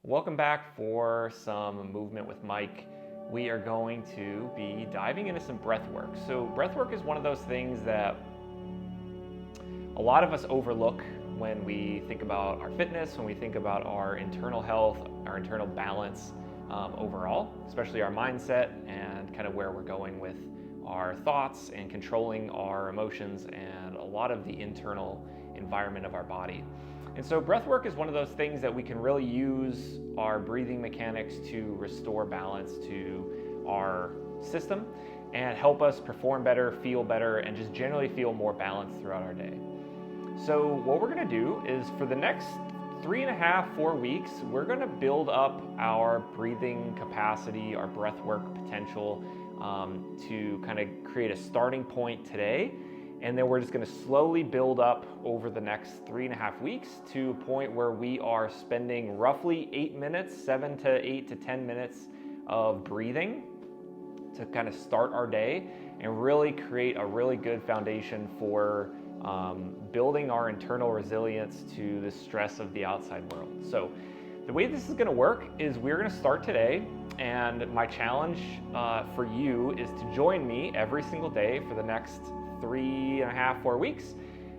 Welcome back for some movement with Mike. We are going to be diving into some breath work. So breath work is one of those things that a lot of us overlook when we think about our fitness, when we think about our internal health, our internal balance overall, especially our mindset and kind of where we're going with our thoughts and controlling our emotions and a lot of the internal environment of our body. And so breath work is one of those things that we can really use our breathing mechanics to restore balance to our system and help us perform better, feel better, and just generally feel more balanced throughout our day. So what we're gonna do is for the next 3.5, 4 weeks, we're gonna build up our breathing capacity, our breath work potential to kind of create a starting point today. And then we're just gonna slowly build up over the next 3.5 weeks to a point where we are spending roughly 8 minutes, 7 to 8 to 10 minutes of breathing to kind of start our day and really create a really good foundation for building our internal resilience to the stress of the outside world. So the way this is gonna work is we're gonna start today, and my challenge for you is to join me every single day for the next 3.5, 4 weeks,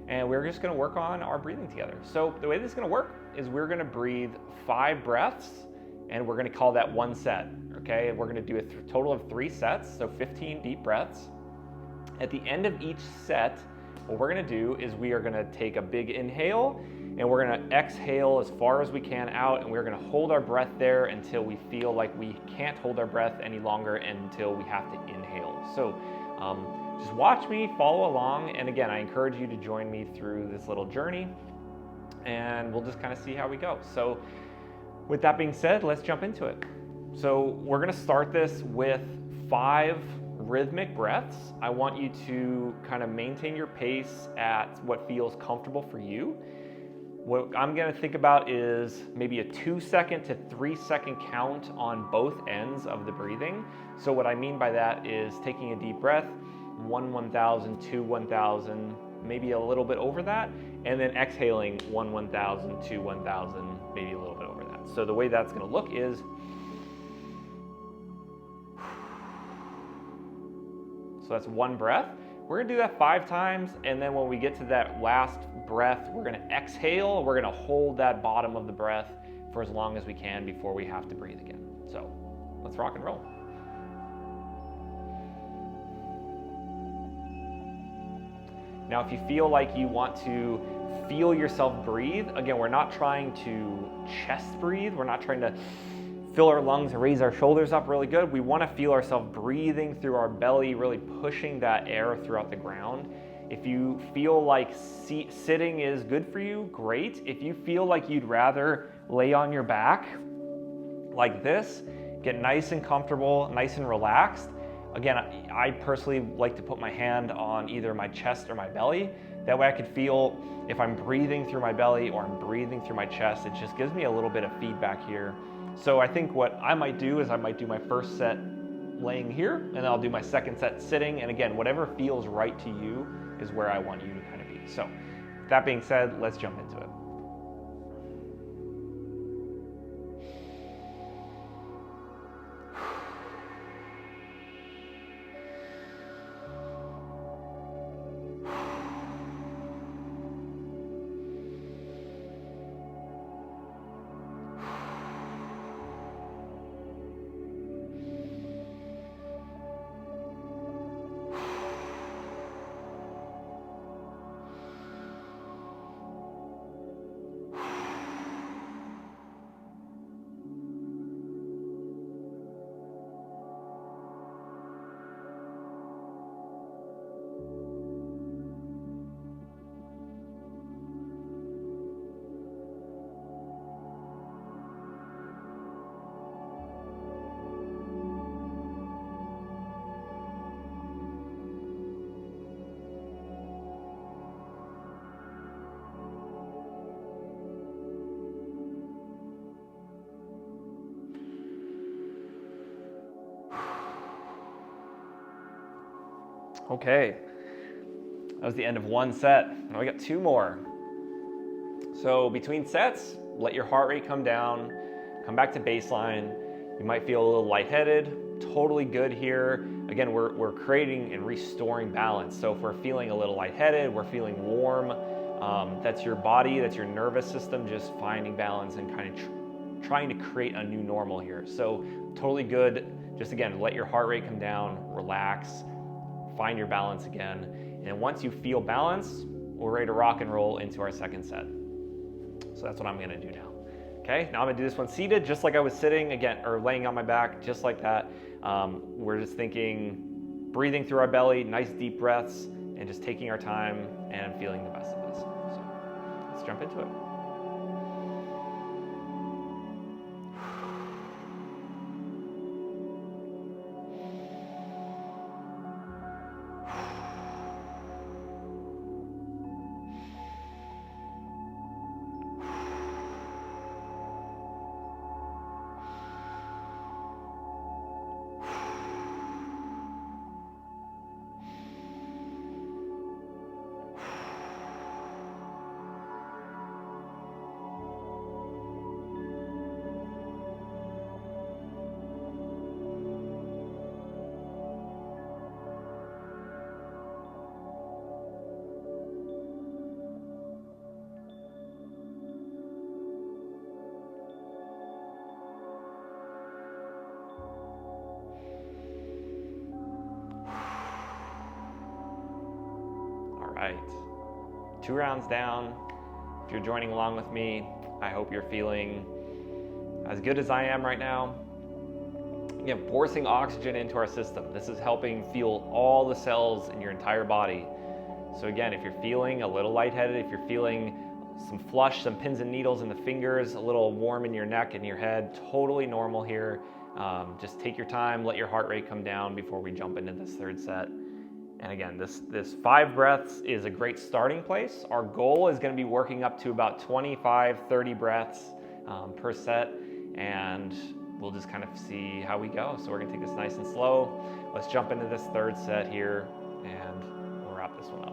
and we're just going to work on our breathing together. So the way this is going to work is we're going to breathe 5 breaths, and we're going to call that one set. Okay, and we're going to do a total of 3 sets, so 15 deep breaths. At the end of each set, what we're going to do is we are going to take a big inhale, and we're going to exhale as far as we can out, and we're going to hold our breath there until we feel like we can't hold our breath any longer and until we have to inhale. So just watch me, follow along, and again, I encourage you to join me through this little journey, and we'll just kind of see how we go. So with that being said, let's jump into it. So we're going to start this with 5 rhythmic breaths. I want you to kind of maintain your pace at what feels comfortable for you. What I'm going to think about is maybe a 2-second to 3-second count on both ends of the breathing. So what I mean by that is taking a deep breath, 1,000, 2, 1,000, maybe a little bit over that, and then exhaling 1,000, 2, 1,000, maybe a little bit over that. So the way that's going to look is so that's one breath. We're going to do that 5 times, and then when we get to that last breath, we're going to exhale. We're going to hold that bottom of the breath for as long as we can before we have to breathe again. So let's rock and roll. Now, if you feel like you want to feel yourself breathe, again, we're not trying to chest breathe. We're not trying to fill our lungs and raise our shoulders up really good. We want to feel ourselves breathing through our belly, really pushing that air throughout the ground. If you feel like sitting is good for you, great. If you feel like you'd rather lay on your back like this, get nice and comfortable, nice and relaxed. Again, I personally like to put my hand on either my chest or my belly. That way I could feel if I'm breathing through my belly or I'm breathing through my chest. It just gives me a little bit of feedback here. So I think what I might do is I might do my first set laying here, and then I'll do my second set sitting. And again, whatever feels right to you is where I want you to kind of be. So that being said, let's jump into it. Okay, that was the end of one set. Now we got 2 more. So between sets, let your heart rate come down, come back to baseline. You might feel a little lightheaded, totally good here. Again, we're creating and restoring balance. So if we're feeling a little lightheaded, we're feeling warm, that's your body, that's your nervous system just finding balance and kind of trying to create a new normal here. So totally good. Just again, let your heart rate come down, relax, find your balance again. And once you feel balance, we're ready to rock and roll into our second set. So that's what I'm gonna do now. Okay, now I'm gonna do this one seated, just like I was sitting again, or laying on my back, just like that. We're just thinking, breathing through our belly, nice deep breaths, and just taking our time and feeling the best of this. So let's jump into it. Right, 2 rounds down. If you're joining along with me, I hope you're feeling as good as I am right now. Again, forcing oxygen into our system. This is helping fuel all the cells in your entire body. So again, if you're feeling a little lightheaded, if you're feeling some flush, some pins and needles in the fingers, a little warm in your neck and your head, totally normal here. Just take your time, let your heart rate come down before we jump into this third set. And again, this 5 breaths is a great starting place. Our goal is going to be working up to about 25, 30 breaths per set, and we'll just kind of see how we go. So we're going to take this nice and slow. Let's jump into this third set here, and we'll wrap this one up.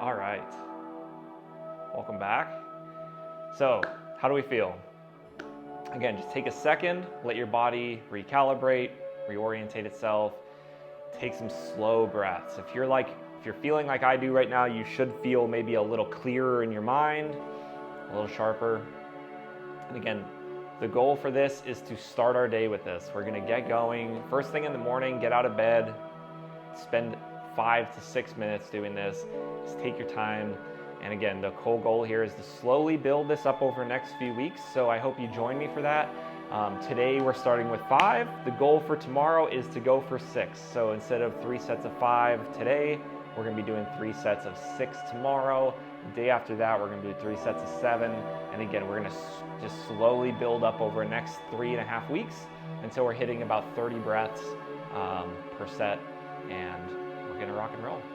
All right, welcome back. So how do we feel? Again, just take a second, let your body recalibrate, reorientate itself, take some slow breaths. If you're feeling like I do right now, you should feel maybe a little clearer in your mind, a little sharper. And again, the goal for this is to start our day with this. We're gonna get going first thing in the morning, get out of bed, spend 5 to 6 minutes doing this. Just take your time. And again, the whole goal here is to slowly build this up over the next few weeks. So I hope you join me for that. Today we're starting with 5. The goal for tomorrow is to go for 6. So instead of 3 sets of 5 today, we're gonna be doing 3 sets of 6 tomorrow. The day after that, we're gonna do 3 sets of 7. And again, we're gonna just slowly build up over the next 3.5 weeks until we're hitting about 30 breaths per set. And we're gonna rock and roll.